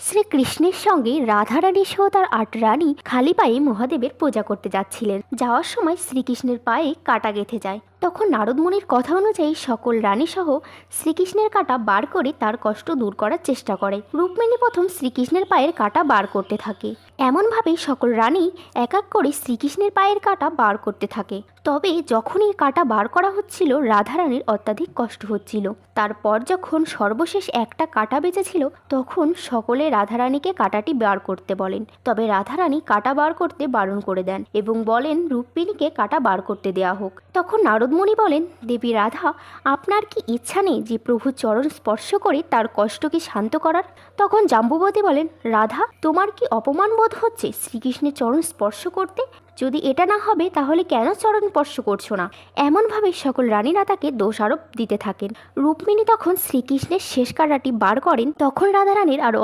শ্রীকৃষ্ণের সঙ্গে রাধারানী সহ তার ৮ রানী খালি পায়ে মহাদেবের পূজা করতে যাচ্ছিলেন। যাওয়ার সময় শ্রীকৃষ্ণের পায়ে কাঁটা গেঁথে যায়। তখন নারদ মুনির কথা অনুযায়ী সকল রানী সহ শ্রীকৃষ্ণের কাঁটা বার করে তার কষ্ট দূর করার চেষ্টা করে। রুক্মিণী প্রথম শ্রীকৃষ্ণের পায়ের কাঁটা বার করতে থাকে। এমনভাবেই সকল রানী এক এক করে শ্রীকৃষ্ণের পায়ের কাঁটা বার করতে থাকে। তবে যখনই কাঁটা বার করা হচ্ছিল রাধারানীর অত্যাধিক কষ্ট হচ্ছিল। তারপর যখন সর্বশেষ একটা কাঁটা বেঁচেছিল তখন সকলে রাধারানীকে কাঁটাটি বার করতে বলেন। তবে রাধারানী কাঁটা বার করতে বারণ করে দেন এবং বলেন রুক্মিণীকে কাঁটা বার করতে দেয়া হোক। তখন নারদমুনি বলেন, দেবী রাধা, আপনার কি ইচ্ছা নেই যে প্রভুর চরণ স্পর্শ করে তার কষ্টকে শান্ত করার? তখন জাম্বুবতী বলেন, রাধা, তোমার কি অপমান বোধ হচ্ছে শ্রীকৃষ্ণের চরণ স্পর্শ করতে? যদি এটা না হবে তাহলে কেন চরণ স্পর্শ করছো না? এমনভাবে সকল রানীরা তাকে দোষারোপ দিতে থাকেন। রুক্মিণী তখন শ্রীকৃষ্ণের শেষ কাঁটাটি বার করেন। তখন রাধারানীর আরও